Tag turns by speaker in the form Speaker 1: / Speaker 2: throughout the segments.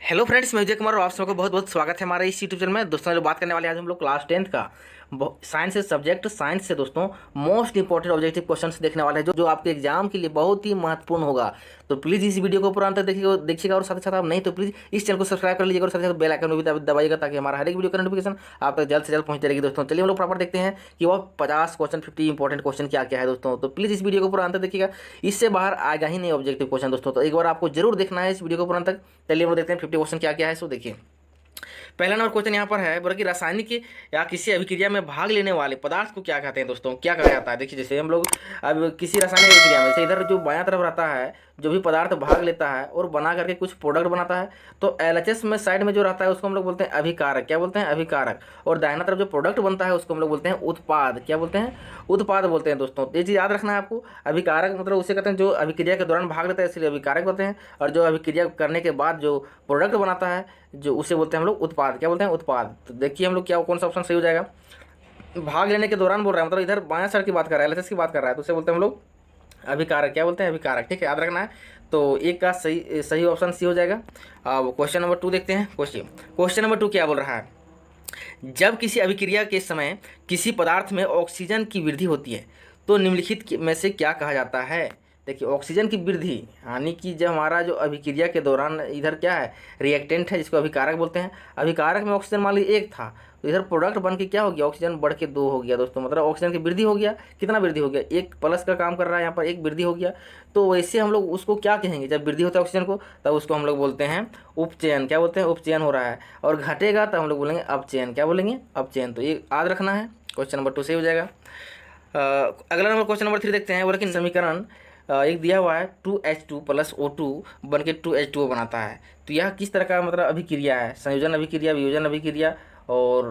Speaker 1: Hello friends, मैं विजय कुमार और आप सबको बहुत बहुत स्वागत है हमारे इस यूट्यूब चैनल में। दोस्तों जो बात करने वाले हैं आज हम लोग क्लास 10th का साइंस से सब्जेक्ट साइंस से दोस्तों मोस्ट इंपॉर्टेंट ऑब्जेक्टिव क्वेश्चंस देखने वाले हैं जो आपके एग्जाम के लिए बहुत ही महत्वपूर्ण होगा। तो प्लीज़ इस वीडियो को पूरा अंत तक देखिएगा और साथ ही साथ आप नहीं तो प्लीज़ इस चैनल को सब्सक्राइब कर लीजिएगा और साथ ही साथ बेल आइकन भी दबाइएगा ताकि हमारा हर एक वीडियो का नोटिफिकेशन आप तक जल्द से जल्द पहुंचती रहेगी। दोस्तों चलिए हम लोग प्रॉपर देखते हैं कि वो 50 क्वेश्चन 50 इंपॉर्टेंट क्वेश्चन क्या क्या है दोस्तों। तो प्लीज़ इस वीडियो को पूरा अंत तक देखिएगा, इससे बाहर आएगा ही नहीं ऑब्जेक्टिव क्वेश्चन दोस्तों। तो एक बार आपको जरूर देखना है इस वीडियो को पूरा अंत तक। चलिए हम लोग देखते हैं 50 क्वेश्चन क्या क्या है। सो देखिए, पहला नंबर क्वेश्चन यहाँ पर है, बोला कि रासायनिक या किसी अभिक्रिया में भाग लेने वाले पदार्थ को क्या कहते हैं दोस्तों। क्या कहा जाता है, देखिए जैसे हम लोग अब किसी रासायनिक अभिक्रिया में, जैसे इधर जो बायां तरफ रहता है जो भी पदार्थ भाग लेता है और बना करके कुछ प्रोडक्ट बनाता है, तो एलएचएस में साइड में जो रहता है उसको हम लोग बोलते हैं अभिकारक। क्या बोलते हैं? अभिकारक। और दाहिना तरफ जो प्रोडक्ट बनता है उसको हम लोग बोलते हैं उत्पाद। क्या बोलते हैं? उत्पाद बोलते हैं दोस्तों। ये चीज़ याद रखना है आपको। अभिकारक मतलब उसे कहते हैं जो अभिक्रिया के दौरान भाग लेता है, इसलिए अभिकारक बोलते हैं। और जो अभिक्रिया करने के बाद जो प्रोडक्ट बनाता है जो उसे बोलते हैं हम लोग उत्पाद। क्या बोलते हैं? उत्पाद। तो देखिए हम लोग क्या कौन सा ऑप्शन सही हो जाएगा। भाग लेने के दौरान बोल रहा है, मतलब इधर बायां साइड की बात कर रहा है, एलएचएस की बात कर रहा है, तो उसे बोलते हैं हम लोग अभिकारक। क्या बोलते हैं? अभिकारक। ठीक है, याद रखना है। तो एक का सही सही ऑप्शन सी हो जाएगा। अब क्वेश्चन नंबर 2 देखते हैं। क्वेश्चन नंबर 2 क्या बोल रहा है, जब किसी अभिक्रिया के समय किसी पदार्थ में ऑक्सीजन की वृद्धि होती है तो निम्नलिखित में से क्या कहा जाता है। देखिए ऑक्सीजन की वृद्धि यानी कि जब हमारा जो अभिक्रिया के दौरान इधर क्या है, रिएक्टेंट है जिसको अभिकारक बोलते हैं। अभिकारक में ऑक्सीजन मान लीजिए 1 था, तो इधर प्रोडक्ट बन के क्या हो गया, ऑक्सीजन बढ़ के 2 हो गया दोस्तों। मतलब ऑक्सीजन की वृद्धि हो गया। कितना वृद्धि हो गया? 1 प्लस का काम कर रहा है यहाँ पर, 1 वृद्धि हो गया। तो वैसे हम लोग उसको क्या कहेंगे, जब वृद्धि होता है ऑक्सीजन को तब उसको हम लोग बोलते हैं उपचयन। क्या बोलते हैं? उपचयन हो रहा है। और घटेगा तब हम लोग बोलेंगे अपचयन। क्या बोलेंगे? अपचयन। तो ये याद रखना है। क्वेश्चन नंबर 2 सही हो जाएगा। अगला नंबर क्वेश्चन नंबर 3 देखते हैं। बोला कि समीकरण एक दिया हुआ है 2H2 प्लस O2 बन के 2H2O बनाता है, तो यह किस तरह का मतलब अभिक्रिया है? संयोजन अभिक्रिया, वियोजन अभिक्रिया और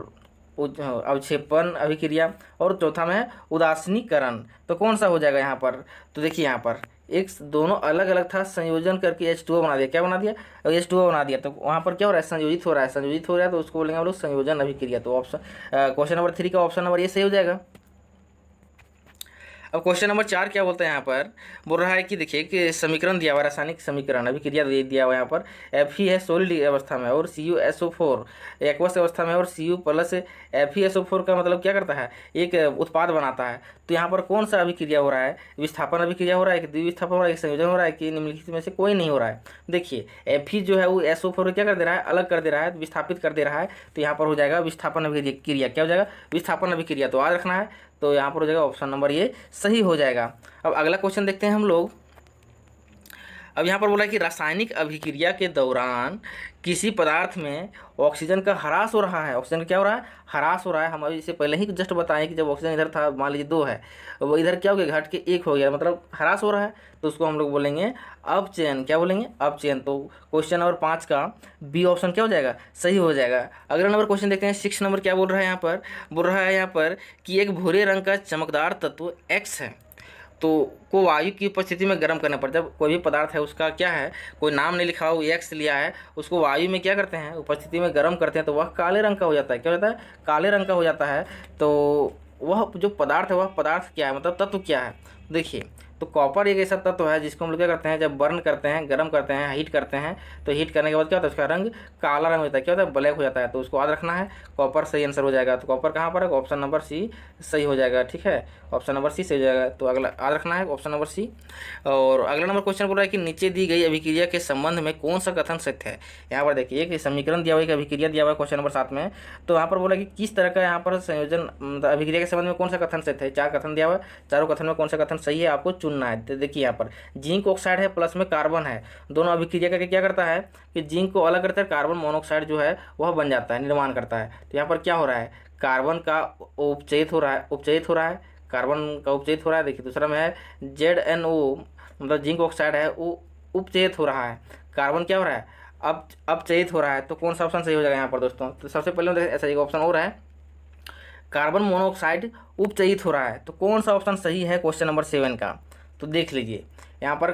Speaker 1: अवक्षेपण अभिक्रिया, और चौथा में है उदासीनीकरण। तो कौन सा हो जाएगा यहाँ पर? तो देखिए यहाँ पर एक दोनों अलग अलग था, संयोजन करके H2O बना दिया। क्या बना दिया? H2O बना दिया। तो वहाँ पर क्या हो रहा है? संयोजित हो रहा है। संयोजित हो रहा है तो उसको बोलेंगे हम लोग संयोजन अभिक्रिया। तो ऑप्शन क्वेश्चन नंबर 3 का ऑप्शन नंबर ये सही हो जाएगा। अब क्वेश्चन नंबर 4 क्या बोलते हैं यहाँ पर, बोल रहा है कि देखिए कि समीकरण दिया हुआ है, रासायनिक समीकरण अभिक्रिया दिया हुआ है यहाँ पर। Fe है सॉलिड अवस्था में और CuSO4 एक्वस अवस्था में, और Cu प्लस FeSO4 का मतलब क्या करता है, एक उत्पाद बनाता है। तो यहाँ पर कौन सा अभिक्रिया हो रहा है? विस्थापन अभिक्रिया हो रहा है कि द्विविस्थापन हो रहा है कि संयोजन हो रहा है कि निम्नलिखित में से कोई नहीं हो रहा है। देखिए Fe जो है वो SO4 क्या कर दे रहा है, अलग कर दे रहा है, विस्थापित कर दे रहा है। तो यहाँ पर हो जाएगा विस्थापन अभिक्रिया। क्या हो जाएगा? विस्थापन अभिक्रिया। तो याद रखना है। तो यहाँ पर हो जाएगा ऑप्शन नंबर ये सही हो जाएगा। अब अगला क्वेश्चन देखते हैं हम लोग। अब यहाँ पर बोला है कि रासायनिक अभिक्रिया के दौरान किसी पदार्थ में ऑक्सीजन का ह्रास हो रहा है। ऑक्सीजन का क्या हो रहा है? ह्रास हो रहा है। हम अभी इससे पहले ही जस्ट बताएं कि जब ऑक्सीजन इधर था, मान लीजिए 2 है, वो इधर क्या हो गया, घट के 1 हो गया, मतलब ह्रास हो रहा है। तो उसको हम लोग बोलेंगे अपचयन। क्या बोलेंगे? अपचयन। तो क्वेश्चन नंबर 5 का बी ऑप्शन क्या हो जाएगा, सही हो जाएगा। अगला नंबर क्वेश्चन देखते हैं। 6 नंबर क्या बोल रहा है यहाँ पर, बोल रहा है यहाँ पर कि एक भूरे रंग का चमकदार तत्व एक्स है, तो को वायु की उपस्थिति में गर्म करने पर, जब कोई भी पदार्थ है उसका क्या है, कोई नाम नहीं लिखा हो, एक्स लिया है, उसको वायु में क्या करते हैं, उपस्थिति में गर्म करते हैं, तो वह काले रंग का हो जाता है। क्या हो जाता है? काले रंग का हो जाता है। तो वह जो पदार्थ है वह पदार्थ क्या है, मतलब तत्व क्या है? देखिए तो कॉपर एक ऐसा तत्व है जिसको हम लोग क्या करते हैं, जब बर्न करते हैं, गर्म करते हैं, हीट करते हैं, तो हीट करने के बाद क्या होता है, उसका रंग काला रंग होता है। क्या होता है? ब्लैक हो जाता है। तो उसको याद रखना है। कॉपर सही आंसर हो जाएगा। तो कॉपर कहाँ पर है? ऑप्शन नंबर सी सही हो जाएगा। ठीक है, ऑप्शन नंबर सी सही हो जाएगा। तो अगला याद रखना है ऑप्शन नंबर सी। और अगला नंबर क्वेश्चन बोल रहा है कि नीचे दी गई अभिक्रिया के संबंध में कौन सा कथन सत्य है। यहाँ पर देखिए एक समीकरण दिया हुआ है, एक अभिक्रिया दिया हुआ है क्वेश्चन नंबर 7 में। तो यहाँ पर बोला कि किस तरह का यहाँ पर संयोजन अभिक्रिया के संबंध में कौन सा कथन सत्य है। 4 कथन दिया हुआ है, चारों कथन में कौन सा कथन सही है आपको चुनना है। तो देखिए यहाँ पर जिंक ऑक्साइड है प्लस में कार्बन है, दोनों अभिक्रिया करके क्या करता है कि जिंक को अलग करता है, कार्बन मोनोऑक्साइड जो है वह बन जाता है, निर्माण करता है। तो यहाँ पर क्या हो रहा है, कार्बन का उपचयित हो रहा है, कार्बन का उपचयित हो रहा है। देखिए दूसरा में है ZnO, मतलब जिंक ऑक्साइड है वो उपचयित हो रहा है, कार्बन क्या हो रहा है, अब अपचयित हो रहा है। तो कौन सा ऑप्शन सही हो जाएगा यहाँ पर दोस्तों? तो सबसे पहले ऐसा एक ऑप्शन और है, कार्बन मोनोऑक्साइड उपचयित हो रहा है। तो कौन सा ऑप्शन सही है क्वेश्चन नंबर 7 का? तो देख लीजिए यहाँ पर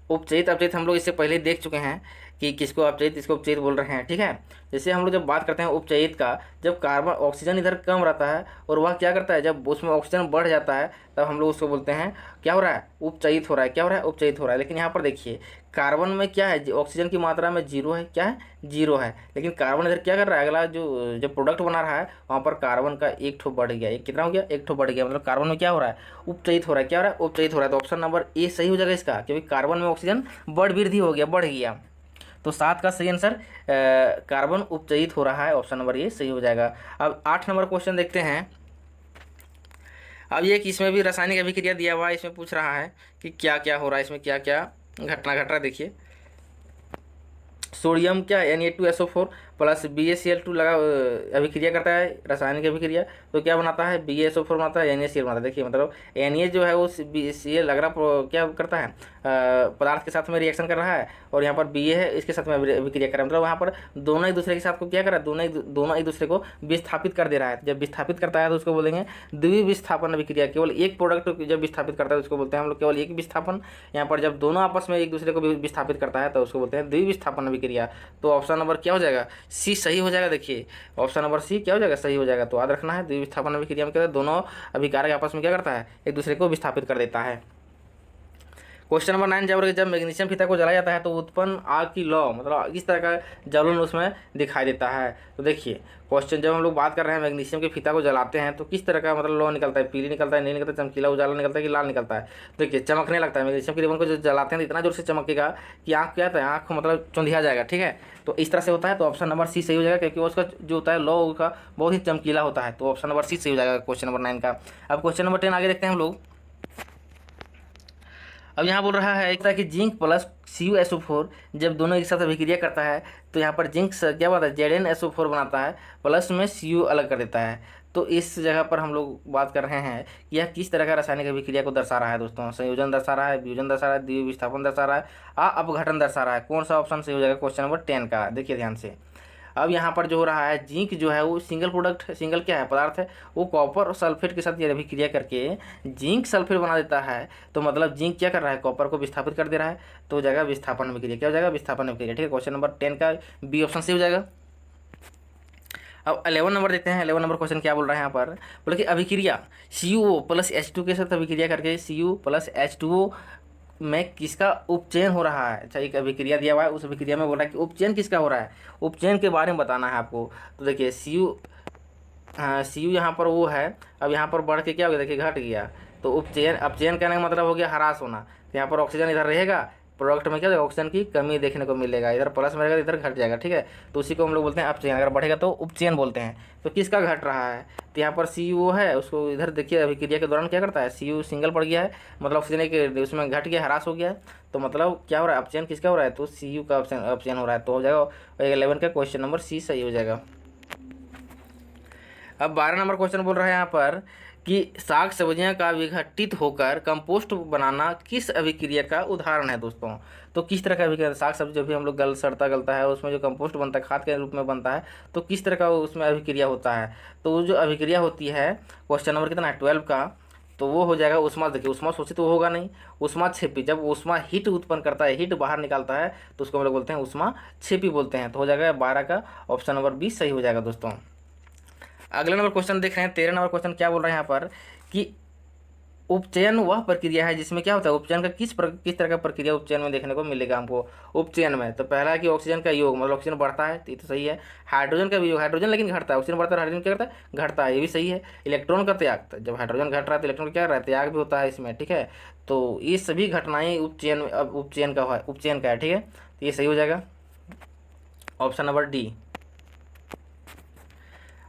Speaker 1: उपचयित अपचयित हम लोग इससे पहले देख चुके हैं। कि किसको अपचयित किसको उपचयित बोल रहे हैं, ठीक है। जैसे हम लोग जब बात करते हैं उपचयित का, जब कार्बन ऑक्सीजन इधर कम रहता है और वह क्या करता है, जब उसमें ऑक्सीजन बढ़ जाता है तब हम लोग उसको बोलते हैं क्या हो रहा है, उपचयित हो रहा है। क्या हो रहा है, उपचयित हो रहा है। लेकिन यहाँ पर देखिए कार्बन में क्या है, ऑक्सीजन की मात्रा में जीरो है, क्या है, जीरो है। लेकिन कार्बन इधर क्या कर रहा है, अगला जो प्रोडक्ट बना रहा है वहाँ पर कार्बन का एक ठो बढ़ गया, एक कितना हो गया, एक ठो बढ़ गया। मतलब कार्बन में क्या हो रहा है, उपचयित हो रहा है। क्या हो रहा है, उपचयित हो रहा है। तो ऑप्शन नंबर ए सही हो जाएगा इसका, क्योंकि कार्बन में ऑक्सीजन बढ़ वृद्धि हो गया, बढ़ गया। तो 7 का सही आंसर कार्बन उपचयित हो रहा है, ऑप्शन नंबर ए सही हो जाएगा। अब 8 नंबर क्वेश्चन देखते हैं। अब ये कि इसमें भी रासायनिक अभिक्रिया दिया हुआ है, इसमें पूछ रहा है कि क्या क्या हो रहा है, इसमें क्या क्या घटना घट रहा है। देखिए सोडियम क्या है, Na2SO4 प्लस BaCl2 लगा अभिक्रिया करता है, रासायनिक अभिक्रिया। तो क्या बनाता है, BaSO4 बनाता है, NaCl बनाता है। देखिए मतलब Na जो है वो Cl लग रहा क्या करता है, पदार्थ के साथ में रिएक्शन कर रहा है, और यहाँ पर Ba है इसके साथ में अभिक्रिया कर रहा है। मतलब वहाँ पर दोनों एक दूसरे के साथ को क्या कर रहा है, दोनों एक दूसरे को विस्थापित कर दे रहा है। जब विस्थापित करता है तो उसको बोलेंगे द्विविस्थापन अभिक्रिया। केवल एक प्रोडक्ट जब विस्थापित करता है उसको बोलते हैं हम लोग केवल एक विस्थापन। यहाँ पर जब दोनों आपस में एक दूसरे को विस्थापित करता है तो उसको बोलते हैं द्विविस्थापन अभिक्रिया। तो ऑप्शन नंबर क्या हो जाएगा, सी सही हो जाएगा। देखिए ऑप्शन नंबर सी क्या हो जाएगा, सही हो जाएगा। तो याद रखना है द्विविस्थापन अभिक्रिया में क्या है, दोनों अभिकारक आपस में क्या करता है, एक दूसरे को विस्थापित कर देता है। क्वेश्चन नंबर 9, जब मैग्नीशियम फीता को जलाया जाता है तो उत्पन्न आग की लौ, मतलब किस तरह का जलन उसमें दिखाई देता है। तो देखिए क्वेश्चन, जब हम लोग बात कर रहे हैं मैग्नीशियम के फीता को जलाते हैं तो किस तरह का मतलब लौ निकलता है, पीली निकलता है, नहीं निकलता, चमकीला उजाला निकलता है कि लाल निकलता है। देखिए चमकने लगता है, मैग्नीशियम के रिबन को जो जलाते हैं तो इतना जोर से चमकेगा कि आँख क्या होता है, आँख मतलब चौंधिया जाएगा, ठीक है। तो इस तरह से होता है। तो ऑप्शन नंबर सी सही हो जाएगा, क्योंकि उसका जो होता है लौ का बहुत ही चमकीला होता है। तो ऑप्शन नंबर सी सही हो जाएगा क्वेश्चन नंबर 9 का। अब क्वेश्चन नंबर 10 आगे देखते हैं हम लोग। अब यहाँ बोल रहा है एक तरह कि जिंक प्लस CuSO4 जब दोनों एक साथ अभिक्रिया करता है तो यहाँ पर जिंक क्या बनता है, ZnSO4 बनाता है, प्लस में Cu अलग कर देता है। तो इस जगह पर हम लोग बात कर रहे हैं कि यह किस तरह का रासायनिक अभिक्रिया को दर्शा रहा है दोस्तों। संयोजन दर्शा रहा है, वियोजन दर्शा रहा है, द्विविस्थापन दर्शा रहा है, अपघटन दर्शा रहा है। कौन सा ऑप्शन सही हो जाएगा क्वेश्चन नंबर 10 का, देखिए ध्यान से। अब यहाँ पर जो हो रहा है, जिंक जो है वो सिंगल प्रोडक्ट, सिंगल क्या है, पदार्थ है, वो कॉपर और सल्फेट के साथ अभिक्रिया करके जिंक सल्फेट बना देता है। तो मतलब जिंक क्या कर रहा है, कॉपर को विस्थापित कर दे रहा है। तो हो जाएगा विस्थापन अभिक्रिया। क्या हो जाएगा, विस्थापन अभिक्रिया, ठीक है। क्वेश्चन नंबर 10 का बी ऑप्शन सही हो जाएगा। अब 11 नंबर देखते हैं। 11 नंबर क्वेश्चन क्या बोल रहा है यहाँ पर, बोले कि अभिक्रिया CuO प्लस H2 के साथ अभिक्रिया करके Cu प्लस H2O में किसका उपचयन हो रहा है। अच्छा एक अभिक्रिया दिया हुआ है, उस अभिक्रिया में बोल रहा है कि उपचयन किसका हो रहा है, उपचयन के बारे में बताना है आपको। तो देखिए Cu यहाँ पर वो है, अब यहाँ पर बढ़ के क्या हो गया, देखिए घट गया। तो उपचयन, अपचयन करने का मतलब हो गया ह्रास होना। तो यहाँ पर ऑक्सीजन इधर रहेगा, प्रोडक्ट में क्या होगा, ऑक्सीजन की कमी देखने को मिलेगा, इधर प्लस में रहेगा, इधर घट जाएगा, ठीक है। तो उसी को हम लोग बोलते हैं अपचयन। अगर बढ़ेगा तो उपचयन बोलते हैं। तो किसका घट रहा है, तो यहाँ पर CuO है, उसको इधर देखिए अभिक्रिया के दौरान क्या करता है, Cu सिंगल पड़ गया है, मतलब ऑक्सीजन के उसमें घट गया, ह्रास हो गया है। तो मतलब क्या हो रहा है, अपचयन किसका हो रहा है, तो Cu का अपचयन हो रहा है। तो हो जाएगा 11 का क्वेश्चन नंबर सी सही हो जाएगा। अब 12 नंबर क्वेश्चन बोल रहा है यहाँ पर कि साग सब्जियां का विघटित होकर कंपोस्ट बनाना किस अभिक्रिया का उदाहरण है दोस्तों। तो किस तरह का अभिक्रिया, साग सब्जी जब भी हम लोग गलता है उसमें जो कंपोस्ट बनता है, खाद के रूप में बनता है, तो किस तरह का उसमें अभिक्रिया होता है। तो वो जो अभिक्रिया होती है, क्वेश्चन नंबर कितना है 12 का, तो वो हो जाएगा उष्मा। देखिए उष्मा शोषित तो होगा नहीं, उष्मा छेपी। जब उष्मा हीट उत्पन्न करता है, हीट बाहर निकालता है, तो उसको हम लोग बोलते हैं उष्मा छेपी बोलते हैं। तो हो जाएगा 12 का ऑप्शन नंबर 20 सही हो जाएगा दोस्तों। अगले नंबर क्वेश्चन देख रहे हैं। 13 नंबर क्वेश्चन क्या बोल रहे हैं यहाँ पर कि उपचयन वह प्रक्रिया है जिसमें क्या होता है, उपचयन का किस तरह का प्रक्रिया उपचयन में देखने को मिलेगा हमको उपचयन में। तो पहला है कि ऑक्सीजन का योग, मतलब ऑक्सीजन बढ़ता है, तो ये तो सही है। हाइड्रोजन का भी योग, हाइड्रोजन लेकिन घटता है, ऑक्सीजन बढ़ता है, हाइड्रोजन क्या करता है, घटता है, ये भी सही है। इलेक्ट्रॉन का त्याग, तो जब हाइड्रोजन घट रहा है तो इलेक्ट्रॉन क्या कर रहा है, त्याग भी होता है इसमें, ठीक है। तो ये सभी घटनाएं उपचयन का है, ठीक है। तो ये सही हो जाएगा ऑप्शन नंबर डी।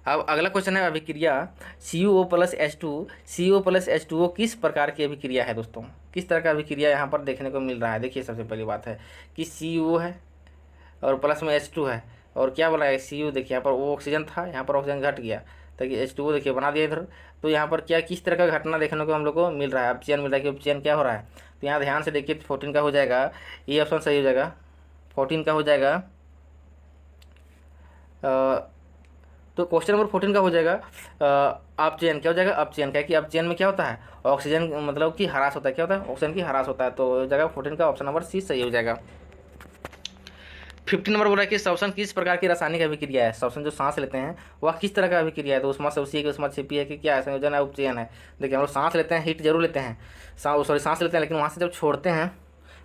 Speaker 1: अब अगला क्वेश्चन है अभिक्रिया CuO प्लस H2O किस प्रकार की अभिक्रिया है दोस्तों, किस तरह का अभिक्रिया यहाँ पर देखने को मिल रहा है। देखिए सबसे पहली बात है कि CuO है और प्लस में H2 है, और क्या बोला है Cu, देखिए यहाँ पर वो ऑक्सीजन था, यहाँ पर ऑक्सीजन घट गया, ताकि H2O देखिए बना दिया इधर। तो यहाँ पर क्या किस तरह का घटना देखने को हम लोग को मिल रहा है, अपचयन मिल रहा है कि उपचयन क्या हो रहा है। तो यहाँ ध्यान से देखिए 14 का हो जाएगा, ये ऑप्शन सही हो जाएगा। 14 का हो जाएगा, तो क्वेश्चन नंबर 14 का हो जाएगा अपचयन। क्या हो जाएगा, अपचयन। क्या है कि अपचयन में क्या होता है, ऑक्सीजन मतलब कि ह्रास होता है, क्या होता है, ऑक्सीजन की ह्रास होता है। तो हो जाएगा 14 का ऑप्शन नंबर सी सही हो जाएगा। 15 नंबर बोल रहा है कि श्वसन किस प्रकार की रासायनिक अभिक्रिया है। श्वसन जो सांस लेते हैं वह किस तरह का अभिक्रिया है, तो उसमें से उसी है कि उसमें छिपी है कि क्या है, संयोजन है, उपचयन है। देखिए हम लोग सांस लेते हैं, हीट जरूर लेते हैं, सांस लेते हैं, लेकिन वहाँ से जब छोड़ते हैं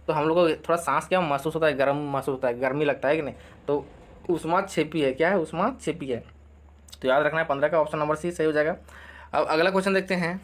Speaker 1: तो हम लोग को थोड़ा सांस क्या महसूस होता है, गर्म महसूस होता है, गर्मी लगता है कि नहीं, तो उष्मा छिपी है, क्या है, उष्मा छिपी है। तो याद रखना है 15 का ऑप्शन नंबर सी सही हो जाएगा। अब अगला क्वेश्चन देखते हैं।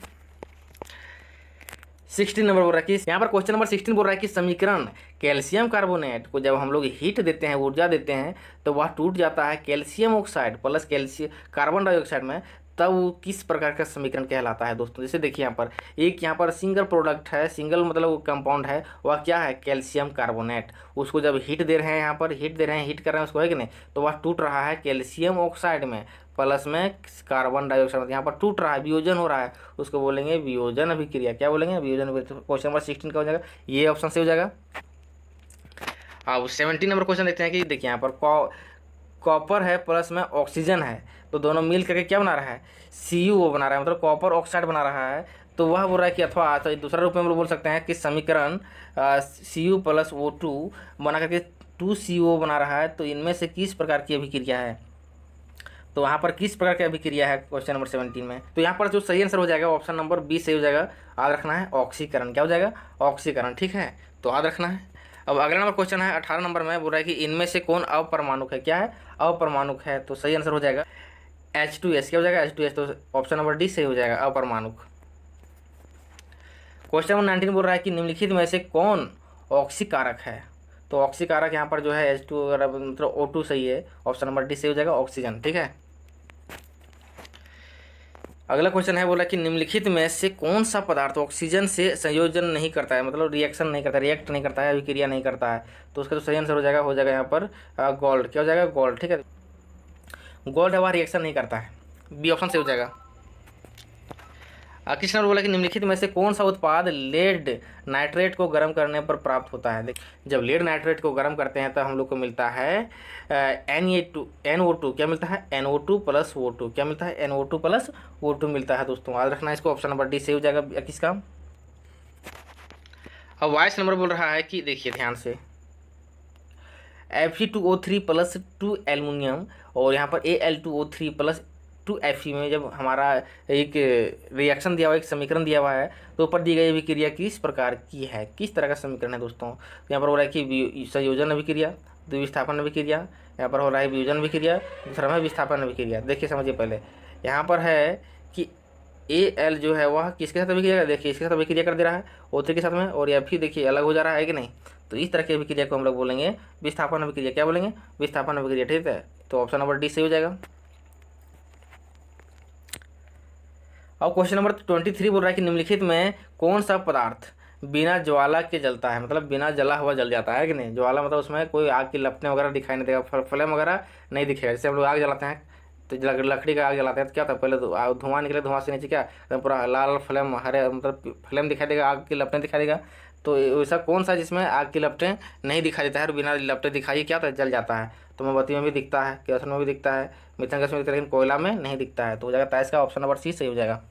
Speaker 1: 16 नंबर बोल रहा है कि यहाँ पर क्वेश्चन नंबर 16 बोल रहा है कि समीकरण कैल्शियम कार्बोनेट को जब हम लोग हीट देते हैं, ऊर्जा देते हैं, तो वह टूट जाता है calcium oxide plus calcium carbon dioxide में, तब वो किस प्रकार का समीकरण कहलाता है दोस्तों। जैसे देखिए यहाँ पर एक यहाँ पर सिंगल प्रोडक्ट है, सिंगल मतलब कंपाउंड है, वह क्या है, कैल्शियम कार्बोनेट। उसको जब हीट दे रहे हैं, यहाँ पर हीट दे रहे हैं, हीट कर रहे हैं उसको, है कि नहीं, तो वह टूट रहा है कैल्शियम ऑक्साइड में प्लस में कार्बन डाइऑक्साइड में, यहाँ पर टूट रहा है, वियोजन हो रहा है, उसको बोलेंगे वियोजन अभिक्रिया। क्या बोलेंगे, वियोजन अभिक्रिया। क्वेश्चन नंबर 16 का हो जाएगा, ये ऑप्शन से हो जाएगा। अब 17 नंबर क्वेश्चन देखते हैं कि देखिए यहाँ पर कॉपर है प्लस में ऑक्सीजन है, तो दोनों मिल करके क्या बना रहा है, CuO बना रहा है, मतलब कॉपर ऑक्साइड बना रहा है। तो वह बोल रहा है कि अथवा तो दूसरा रूप में हम लोग बोल सकते हैं कि समीकरण Cu प्लस O2 बना करके 2CO बना रहा है, तो इनमें से किस प्रकार की अभिक्रिया है, तो वहाँ पर किस प्रकार की अभिक्रिया है क्वेश्चन नंबर 17 में। तो यहाँ पर जो सही आंसर हो जाएगा ऑप्शन नंबर बी सही हो जाएगा। याद रखना है ऑक्सीकरण, क्या हो जाएगा, ऑक्सीकरण, ठीक है, तो याद रखना है। अब अगला नंबर क्वेश्चन है 18 नंबर में, बोल रहा है कि इनमें से कौन अपरमाणुक है, क्या है, अपरमाणुक है, तो सही आंसर हो जाएगा H2S, क्या हो जाएगा, H2S, तो ऑप्शन नंबर डी सही हो जाएगा, अपरमाणुक। क्वेश्चन नंबर 19 बोल रहा है कि निम्नलिखित में से कौन ऑक्सीकारक है, तो ऑक्सीकारक यहाँ पर जो है H2 वगैरह मतलब O2 सही है, ऑप्शन नंबर डी सही हो जाएगा, ऑक्सीजन, ठीक है। अगला क्वेश्चन है, बोला कि निम्नलिखित में से कौन सा पदार्थ ऑक्सीजन से संयोजन नहीं करता है, मतलब रिएक्शन नहीं करता, रिएक्ट नहीं करता है, अभिक्रिया नहीं करता है, तो उसका जो सही आंसर हो जाएगा यहाँ पर गोल्ड, क्या हो जाएगा, गोल्ड, ठीक है, गोल्ड है वह रिएक्शन नहीं करता है, बी ऑप्शन से हो जाएगा। कृष्ण बोला कि निम्नलिखित में से कौन सा उत्पाद लेड नाइट्रेट को गर्म करने पर प्राप्त होता है। जब लेड नाइट्रेट को गर्म करते हैं तो हम लोग को मिलता है NO2, क्या मिलता है, NO2 प्लस O2, क्या मिलता है, NO2 प्लस O2 मिलता है दोस्तों। याद रखना है इसको, ऑप्शन नंबर डी सही हो जाएगा किसका। अब 22 नंबर बोल रहा है कि देखिए ध्यान से, Fe2O3 प्लस 2 एल्युमिनियम और यहाँ पर Al2O3 प्लस 2 Fe में जब हमारा एक रिएक्शन दिया हुआ, एक समीकरण दिया हुआ है, तो ऊपर दी गई अभिक्रिया किस प्रकार की है, किस तरह का समीकरण है दोस्तों। यहाँ पर हो रहा है कि संयोजन अभिक्रिया, द्विविस्थापन अभिक्रिया, यहाँ पर हो रहा है वियोजन अभिक्रिया, दूसरा है विस्थापन अभिक्रिया। देखिए समझिए पहले, यहाँ पर है कि Al जो है वह किसके साथ अभिक्रिया, देखिए इसके साथ अभिक्रिया कर दे रहा है O3 के साथ में, और Fe देखिए अलग हो जा रहा है कि नहीं, तो इस तरह की अभिक्रिया को हम लोग बोलेंगे विस्थापन अभिक्रिया, क्या बोलेंगे, विस्थापन अभिक्रिया, ठीक है, तो ऑप्शन नंबर डी सही हो जाएगा। अब क्वेश्चन नंबर 23 बोल रहा है कि निम्नलिखित में कौन सा पदार्थ बिना ज्वाला के जलता है, मतलब बिना जला हुआ जल जाता है कि नहीं। ज्वाला मतलब उसमें कोई आग की लपटें वगैरह दिखाई नहीं देगा, फ्लेम वगैरह नहीं दिखेगा। जैसे हम लोग आग जलाते हैं तो लकड़ी का आग जलाते हैं तो क्या था, पहले तो धुआं निकले, धुआं से नीचे क्या पूरा लाल फ्लेम, हरे मतलब फ्लेम दिखाई देगा, आग की लपटें दिखाई देगा। तो ऐसा कौन सा जिसमें आग की लपटें नहीं दिखाई देता है और बिना लपटें दिखाई क्या होता है, जल जाता है। तो मोमबत्ती में भी दिखता है, केरोसिन में भी दिखता है, मिथेन गैस में दिखता है, लेकिन कोयला में नहीं दिखता है, तो हो जाएगा इसका ऑप्शन नंबर सी सही हो जाएगा।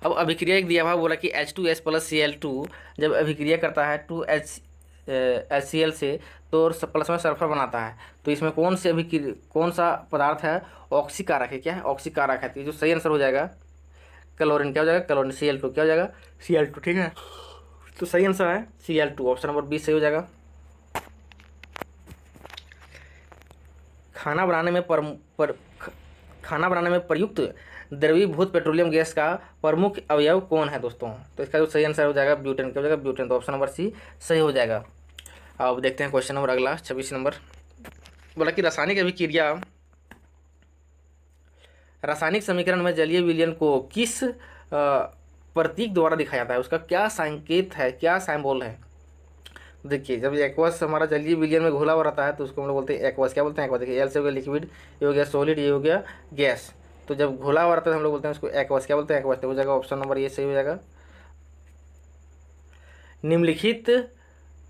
Speaker 1: अब अभिक्रिया एक दिया हुआ, बोला कि H2S प्लस Cl2 जब अभिक्रिया करता है 2HCl से तो प्लस में सल्फर बनाता है, तो इसमें कौन सा पदार्थ है, ऑक्सीकारक है, क्या है, ऑक्सीकारक है। तो जो सही आंसर हो जाएगा क्लोरीन, क्या हो जाएगा, क्लोरीन, Cl2, क्या हो जाएगा, Cl2, ठीक है, तो सही आंसर है Cl2, ऑप्शन नंबर बी सही हो जाएगा। खाना बनाने में प्रयुक्त द्रवीभूत पेट्रोलियम गैस का प्रमुख अवयव कौन है दोस्तों, तो इसका जो सही आंसर हो जाएगा ब्यूटेन, क्या हो जाएगा, ब्यूटेन, तो ऑप्शन नंबर सी सही हो जाएगा। अब देखते हैं क्वेश्चन नंबर अगला 26 नंबर, बोला कि रासायनिक समीकरण में जलीय विलयन को किस प्रतीक द्वारा दिखाया जाता है, उसका क्या संकेत है, क्या सिंबल है। देखिए जब एक्वस हमारा जलीय विलयन में घुला हुआ रहता है तो उसको हम लोग बोलते हैं एक्वस, क्या बोलते हैं, एक्वस। देखिए एल से हो गया लिक्विड, ये हो गया सॉलिड, ये हो गया गैस, तो जब घुला हुआ रहता है हम लोग बोलते हैं उसको एक्वस, क्या बोलते हैं, एक्वस, तो हो जाएगा ऑप्शन नंबर ये सही हो जाएगा। निम्नलिखित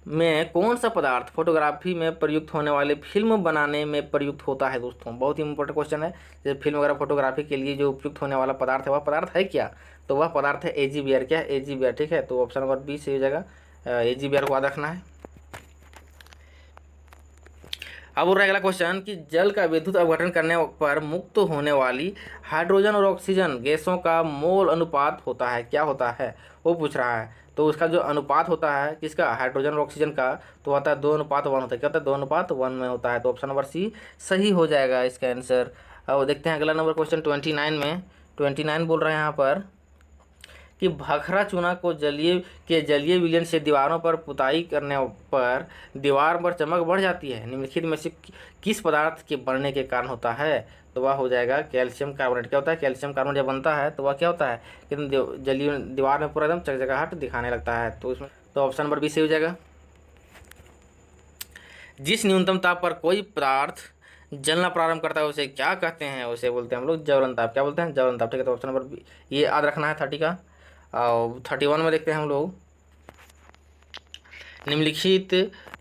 Speaker 1: में कौन सा पदार्थ फोटोग्राफी में प्रयुक्त होने वाले फिल्म बनाने में प्रयुक्त होता है दोस्तों, बहुत ही इंपॉर्टेंट क्वेश्चन है। जैसे फिल्म वगैरह फोटोग्राफी के लिए जो उपयुक्त होने वाला पदार्थ है वह पदार्थ है क्या, तो वह पदार्थ है AgBr, क्या है, AgBr, ठीक है, तो ऑप्शन नंबर बी सही हो जाएगा, AgBr को याद रखना है। अब वो रहेगा क्वेश्चन कि जल का विद्युत अपघटन करने पर मुक्त होने वाली हाइड्रोजन और ऑक्सीजन गैसों का मोल अनुपात होता है, क्या होता है वो पूछ रहा है। तो उसका जो अनुपात होता है किसका, हाइड्रोजन और ऑक्सीजन का, तो होता है 2:1 होता है। क्या होता है, 2:1 में होता है। तो ऑप्शन नंबर सी सही हो जाएगा इसका आंसर। अब देखते हैं अगला नंबर क्वेश्चन 29 में। 29 बोल रहे हैं यहाँ पर कि भखरा चूना को जलीय विलयन से दीवारों पर पुताई करने पर दीवार पर चमक बढ़ जाती है, निम्नलिखित में से किस पदार्थ के बढ़ने के कारण होता है। तो वह हो जाएगा कैल्शियम कार्बोनेट। क्या होता है, कैल्शियम कार्बोनेट जब बनता है तो वह क्या होता है कि जलीय दीवार में पूरा एकदम चकचकाहट दिखाने लगता है। तो उसमें तो ऑप्शन नंबर बी सही हो जाएगा। जिस न्यूनतम ताप पर कोई पदार्थ जलना प्रारंभ करता है उसे क्या कहते हैं, उसे बोलते हैं हम लोग ज्वलन ताप। क्या बोलते हैं, ज्वलन ताप। ठीक है, तो ऑप्शन नंबर बी ये याद रखना है 30 का। और 31 में देखते हैं हम लोग, निम्नलिखित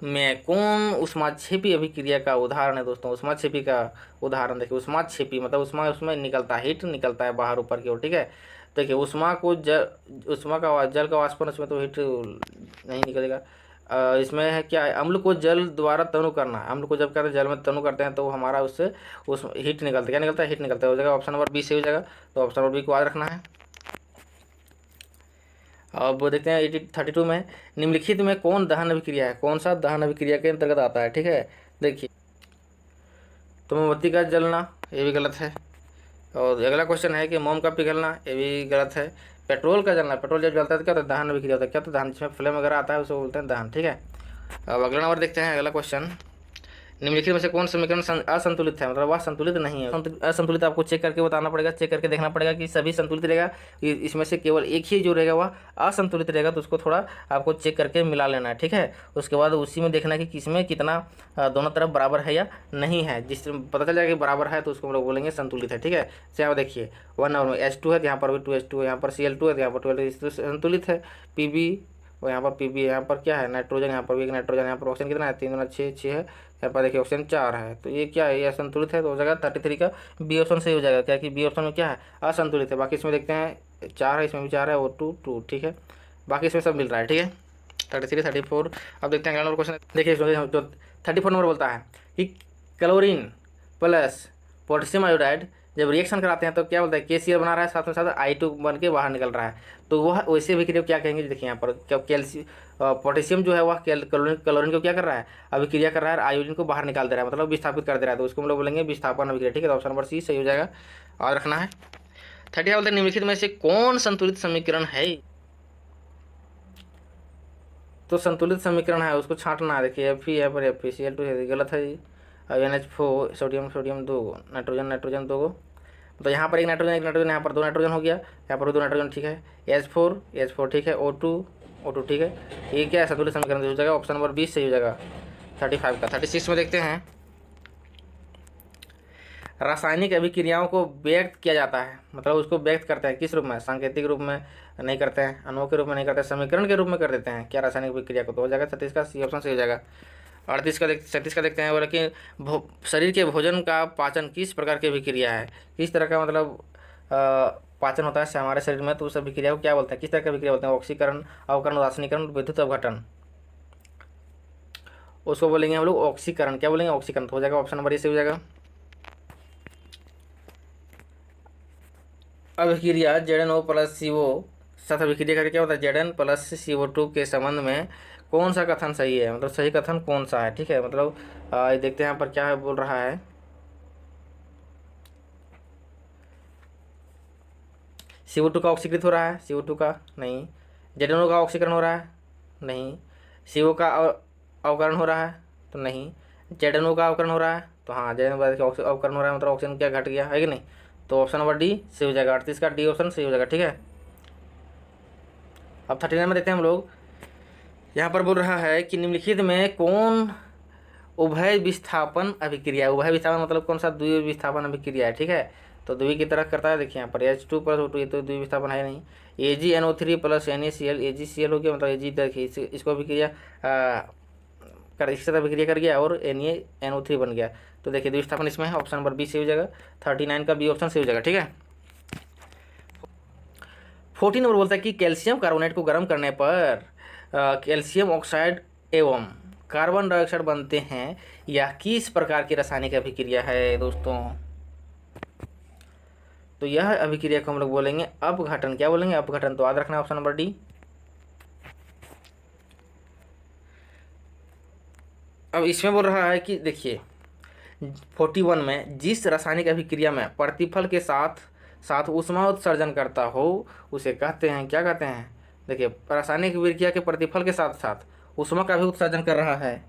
Speaker 1: में कौन उष्माक्षेपी अभिक्रिया का उदाहरण है। दोस्तों उष्माक्षेपी का उदाहरण देखिए, उष्माक्षेपी मतलब उसमें निकलता है, हीट निकलता है बाहर ऊपर की ओर। ठीक है, देखिए उष्मा का जल का वाष्पन, उसमें तो हीट नहीं निकलेगा। इसमें है क्या, अम्ल को जल द्वारा तनु करना। अम्ल को जब कहते हैं जल में तनु करते हैं तो हमारा उससे उस हीट निकलता है। क्या निकलता है, हीट निकलता है। हो जाएगा ऑप्शन नंबर बी से हो जाएगा। तो ऑप्शन नंबर बी को याद रखना है। अब देखते हैं 32 में, निम्नलिखित में कौन दहन अभिक्रिया है, कौन सा दहन अभिक्रिया के अंतर्गत आता है। ठीक है, देखिए तो मोमबत्ती का जलना, ये भी गलत है। और अगला क्वेश्चन है कि मोम का पिघलना, ये भी गलत है। पेट्रोल का जलना, पेट्रोल जब जलता है तो क्या होता है, दहन अभिक्रिया होता है। क्या होता है, दहन, जिसमें फ्लेम वगैरह आता है उसे बोलते हैं दहन। ठीक है, अब अगला नंबर देखते हैं, अगला क्वेश्चन, निम्नलिखित में से कौन समीकरण असंतुलित है, मतलब वह संतुलित नहीं है। असंतुलित आपको चेक करके बताना पड़ेगा, चेक करके देखना पड़ेगा कि सभी संतुलित रहेगा, इसमें से केवल एक ही जो रहेगा वह असंतुलित रहेगा। तो उसको थोड़ा आपको चेक करके मिला लेना है। ठीक है, उसके बाद उसी में देखना कि किसमें कितना दोनों तरफ बराबर है या नहीं है। जिस पता चल जाएगा कि बराबर है तो उसको हम लोग बोलेंगे संतुलित है। ठीक है, से आप देखिए 1 नंबर में H2 है, यहाँ पर भी 2H2 है, यहाँ पर Cl2 है, यहाँ पर 12 संतुलित है। Pb और यहाँ पर Pb, यहाँ पर क्या है नाइट्रोजन, यहाँ पर भी एक नाइट्रोजन, यहाँ पर ऑक्सीजन कितना है, 3 × 6 6 है, यहाँ पर देखिए ऑप्शन 4 है। तो ये क्या है, ये असंतुलित है। तो हो जाएगा 33 का बी ऑप्शन सही हो जाएगा। क्या कि बी ऑप्शन में क्या है, असंतुलित है। बाकी इसमें देखते हैं 4 है, इसमें भी 4 है और 2 2। ठीक है, बाकी इसमें सब मिल रहा है। ठीक है, 33 34। अब देखते हैं अगला नंबर क्वेश्चन। देखिए इसमें जो 34 नंबर बोलता है कि क्लोरीन प्लस पोटेशियम आयोडाइड जब रिएक्शन कराते हैं तो क्या बोलता है, KCl बना रहा है, साथ में साथ I2 बन के बाहर निकल रहा है। तो वह वैसे अभिक्रिया क्या कहेंगे, देखिए यहाँ पर क्या पोटेशियम जो है वह क्लोरीन को क्या कर रहा है, अभिक्रिया कर रहा है, आयोडीन को बाहर निकाल दे रहा है, मतलब विस्थापित कर दे रहा है। तो उसको हम लोग बोलेंगे विस्थापन अभिक्रिया। ठीक है, तो ऑप्शन नंबर सी सही हो जाएगा, और रखना है। 30 बोलते हैं निम्नलिखित में से कौन संतुलित समीकरण है। तो संतुलित समीकरण है उसको छांटना है। देखिए Fe यहाँ पर FeCl2 है, गलत है जी। अब NH4 सोडियम 2 नाइट्रोजन 2। तो यहाँ पर एक नाइट्रोजन, यहाँ पर 2 नाइट्रोजन हो गया, यहाँ पर 2 नाइट्रोजन। ठीक है, H4 ठीक है, O2 ठीक है। ये क्या है, संतुलित समीकरण हो जाएगा। ऑप्शन नंबर 20 सही हो जाएगा 35 का। 36 में देखते हैं, रासायनिक अभिक्रियाओं को व्यक्त किया जाता है, मतलब उसको व्यक्त करते हैं किस रूप में, सांकेतिक रूप में नहीं करते हैं, अणुओं के रूप में नहीं करते, समीकरण के रूप में कर देते हैं क्या रासायनिक अभिक्रिया को। तो हो जाएगा 36 का सी ऑप्शन सही हो जाएगा। 37 का देखते हैं, बोले कि शरीर के भोजन का पाचन किस प्रकार की अभिक्रिया है, किस तरह का मतलब पाचन होता है हमारे शरीर में। तो उस अभिक्रिया को क्या बोलते हैं, किस तरह की अभिक्रिया बोलते हैं, ऑक्सीकरण, अवकरण, उदासीनीकरण, विद्युत अपघटन। उसको बोलेंगे हम लोग ऑक्सीकरण। क्या बोलेंगे, ऑक्सीकरण। तो हो जाएगा ऑप्शन नंबर ए से हो जाएगा। अभिक्रिया Zn O प्लस CO साथ अभिक्रिया करके क्या होता है, Zn प्लस CO2 के संबंध में कौन सा कथन सही है, मतलब सही कथन कौन सा है। ठीक है, मतलब देखते हैं यहाँ पर क्या है बोल रहा है, CO2 का ऑक्सीकृत हो रहा है, CO2 का नहीं, Zn O का ऑक्सीकरण हो रहा है नहीं, CO का अवकरण हो रहा है तो नहीं, Zn O का अवकरण हो रहा है तो हाँ, Zn O अवकरण हो रहा है, मतलब ऑक्सीजन क्या घट गया है कि नहीं। तो ऑप्शन नंबर डी सही हो जाएगा। 38 का डी ऑप्शन सही हो जाएगा। ठीक है, अब 39 में देखते हैं हम लोग, यहाँ पर बोल रहा है कि निम्नलिखित में कौन उभय विस्थापन अभिक्रिया, उभय विस्थापन मतलब कौन सा, द्वि विस्थापन अभिक्रिया है। ठीक है, तो द्वि की तरह करता है। देखिए यहाँ पर H2 प्लस O2, ये तो द्वि विस्थापन है नहीं। AgNO3 प्लस NaCl, AgCl हो गया, मतलब Ag देखिए इसको अभिक्रिया इसके साथ अभिक्रिया कर गया और NaNO3 बन गया। तो देखिए द्विस्थापन इसमें है, ऑप्शन नंबर बी से हो जाएगा। 39 का बी ऑप्शन से हो जाएगा। ठीक है, 14 नंबर बोलता है कि कैल्शियम कार्बोनेट को गर्म करने पर कैल्शियम ऑक्साइड एवं कार्बन डाइऑक्साइड बनते हैं, या किस प्रकार की रासायनिक अभिक्रिया है दोस्तों? तो यह अभिक्रिया को हम लोग बोलेंगे अपघटन। क्या बोलेंगे? अपघटन। तो याद रखना ऑप्शन नंबर डी। अब इसमें बोल रहा है कि देखिए 41 में जिस रासायनिक अभिक्रिया में प्रतिफल के साथ साथ ऊष्मा उत्सर्जन करता हो उसे कहते हैं, क्या कहते हैं? देखिए रासायनिक अभिक्रिया के प्रतिफल के साथ साथ ऊष्मा का भी उत्सर्जन कर रहा है,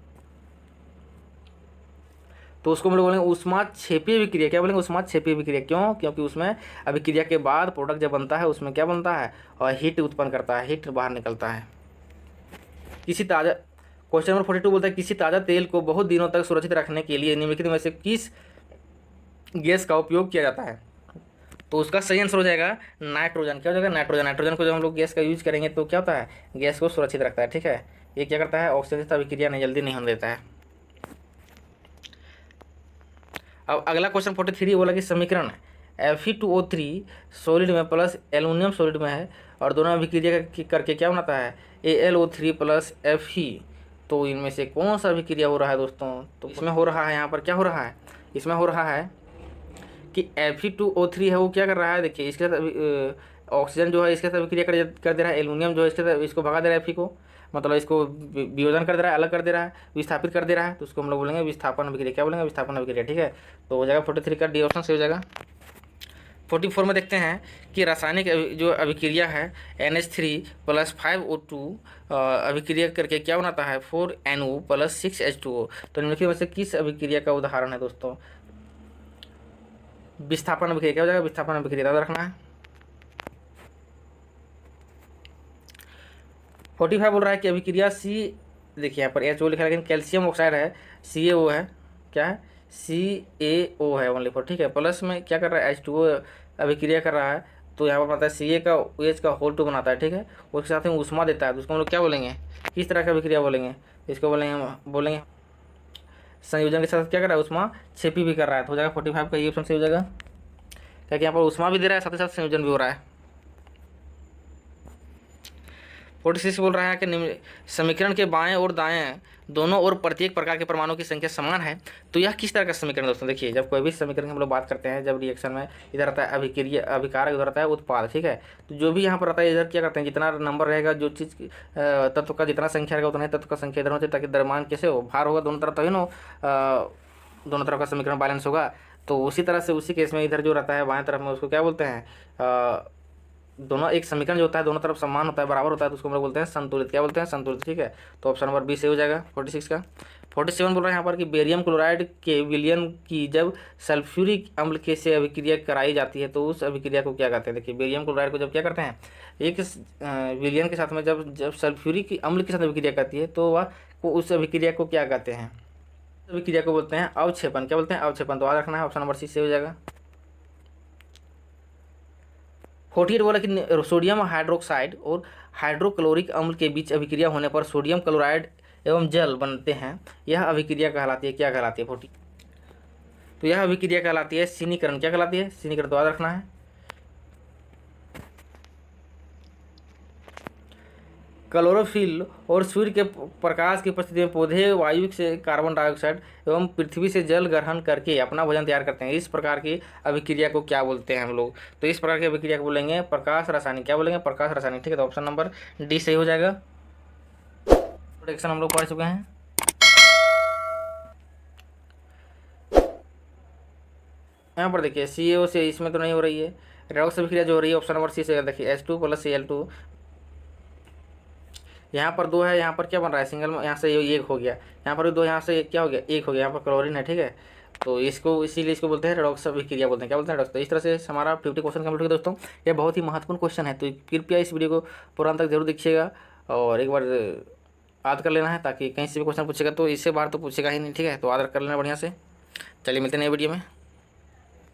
Speaker 1: तो उसको हम लोग बोलेंगे ऊष्माक्षेपी अभिक्रिया। क्या बोलेंगे? ऊष्माक्षेपी अभिक्रिया। क्यों? क्योंकि उसमें अभिक्रिया के बाद प्रोडक्ट जब बनता है उसमें क्या बनता है? और हीट उत्पन्न करता है, हीट बाहर निकलता है। किसी ताज़ा क्वेश्चन नंबर 42 बोलता है किसी ताज़ा तेल को बहुत दिनों तक सुरक्षित रखने के लिए निम्नलिखित में से किस गैस का उपयोग किया जाता है? तो उसका सही आंसर हो जाएगा नाइट्रोजन। क्या हो जाएगा? नाइट्रोजन। नाइट्रोजन को जब हम लोग गैस का यूज करेंगे तो क्या होता है? गैस को सुरक्षित रखता है। ठीक है, ये क्या करता है? ऑक्सीजन से अभिक्रिया नहीं जल्दी नहीं होने देता है। अब अगला क्वेश्चन 43 बोला कि समीकरण Fe2O3 सॉलिड में प्लस एल्युमिनियम सॉलिड में है और दोनों अभिक्रिया करके क्या बनाता है? AlO3 plus Fe। तो इनमें से कौन सा अभिक्रिया हो रहा है दोस्तों? तो इसमें हो रहा है, यहाँ पर क्या हो रहा है? इसमें हो रहा है कि Fe2O3 है वो क्या कर रहा है? देखिए इसके साथ ऑक्सीजन जो है इसके साथ अभिक्रिया कर दे रहा है, एल्युमिनियम जो है इसके साथ इसको भगा दे रहा है Fe को, मतलब इसको वियोजन कर दे रहा है, अलग कर दे रहा है, विस्थापित कर दे रहा है, तो उसको हम लोग बोलेंगे विस्थापन अभिक्रिया। क्या बोलेंगे? विस्थापन अभिक्रिया। ठीक है, तो हो जाएगा 43 का डी ऑप्शन से हो जाएगा। 44 में देखते हैं कि रासायनिक जो अभिक्रिया है NH3 प्लस 5O2 अभिक्रिया करके क्या बनाता है? 4NO plus 6H2O। तो निम्नलिखित में से किस अभिक्रिया का उदाहरण है दोस्तों? विस्थापन अभिक्रिया। क्या हो जाएगा? विस्थापन अभिक्रिया। याद रखना है। 45 बोल रहा है कि अभिक्रिया सी, देखिए यहाँ पर HO लिखा है लेकिन कैल्शियम ऑक्साइड है, CaO है। क्या है? CaO है ओनली फॉर। ठीक है, प्लस में क्या कर रहा है? H2O अभिक्रिया कर रहा है, तो यहाँ पर बनाता है Ca का OH का होल 2 बनाता है। ठीक है, उसके साथ में ऊष्मा देता है, तो उसको हम लोग क्या बोलेंगे? किस तरह का अभिक्रिया बोलेंगे? इसको बोलेंगे संयोजन के साथ क्या कर रहा है? ऊष्मा छेपी भी कर रहा है। तो हो जाएगा 45 का ये ऑप्शन से हो जाएगा, क्योंकि यहाँ पर ऊष्मा भी दे रहा है साथ ही साथ संयोजन भी हो रहा है। 46 बोल रहा है कि समीकरण के बाएं और दाएं दोनों और प्रत्येक प्रकार के परमाणु की संख्या समान है, तो यह किस तरह का समीकरण दोस्तों? देखिए जब कोई भी समीकरण की हम लोग बात करते हैं, जब रिएक्शन में इधर आता है अभिक्रिया, अभिकारक उधर आता है उत्पाद। ठीक है, तो जो भी यहाँ पर आता है इधर क्या करते हैं? जितना नंबर रहेगा, जो चीज़ तत्व का जितना संख्या रहेगा उतना ही तत्व का संख्या इधर होती है, ताकि द्रव्यमान कैसे हो? भार होगा दोनों तरफ, तभी ना दोनों तरफ का समीकरण बैलेंस होगा। तो उसी तरह से उसी केस में इधर जो रहता है बाएं तरफ में उसको क्या बोलते हैं? दोनों एक समीकरण जो होता है दोनों तरफ समान होता है, बराबर होता है, तो उसको हम लोग बोलते हैं संतुलित। क्या बोलते हैं? संतुलित। ठीक है, तो ऑप्शन नंबर बी से हो जाएगा 46 का। 47 बोल रहे हैं यहाँ पर कि बेरियम क्लोराइड के विलयन की जब सल्फ्यूरिक अम्ल के से अभिक्रिया कराई जाती है तो उस अभिक्रिया को क्या कहते हैं? देखिए बेरियम क्लोराइड को जब क्या करते हैं? एक विलयन के साथ में जब सल्फ्यूरिक अम्ल के साथ अभिक्रिया करती है तो वह उस अभिक्रिया को क्या कहते हैं? अभिक्रिया को बोलते हैं अवक्षेपण। क्या बोलते हैं? अवक्षेपण। तो याद रखना है, ऑप्शन नंबर सी से हो जाएगा। 48 बोला कि सोडियम हाइड्रोक्साइड और हाइड्रोक्लोरिक अम्ल के बीच अभिक्रिया होने पर सोडियम क्लोराइड एवं जल बनते हैं, यह अभिक्रिया कहलाती है, क्या कहलाती है? 40, तो यह अभिक्रिया कहलाती है शीनीकरण। क्या कहलाती है? शीनीकरण। तो याद रखना है। क्लोरोफिल और सूर्य के प्रकाश की उपस्थिति में पौधे वायु से कार्बन डाइऑक्साइड एवं पृथ्वी से जल ग्रहण करके अपना भोजन तैयार करते हैं। इस प्रकार की अभिक्रिया को क्या बोलते हैं हम लोग? तो इस प्रकार की अभिक्रिया को बोलेंगे प्रकाश रासायनिक। क्या बोलेंगे? प्रकाश रासायनिक। ठीक है, तो ऑप्शन नंबर डी सही हो जाएगा। प्रोटेक्शन हम लोग पढ़ चुके हैं। यहाँ पर देखिए CaO से इसमें तो नहीं हो रही है, रेडॉक्स अभिक्रिया जो हो रही है ऑप्शन नंबर सी से। देखिए H2 प्लस Cl2, यहाँ पर 2 है, यहाँ पर क्या बन रहा है? सिंगल में यहाँ से ये 1 हो गया, यहाँ पर भी 2, यहाँ से क्या हो गया? 1 हो गया, यहाँ पर क्लोरीन है। ठीक है, तो इसको इसीलिए इसको बोलते हैं रेडॉक्स अभिक्रिया बोलते हैं। क्या बोलते हैं? रेडॉक्स। तो इस तरह से हमारा 50 क्वेश्चन कंप्लीट हो गया दोस्तों। ये बहुत ही महत्वपूर्ण क्वेश्चन है, तो कृपया इस वीडियो को पूरा तक जरूर देखिएगा और एक बार याद कर लेना है, ताकि कहीं से भी क्वेश्चन पूछेगा तो इससे बाहर तो पूछेगा ही नहीं। ठीक है, तो याद कर लेना बढ़िया से। चलिए मिलते हैं नए वीडियो में।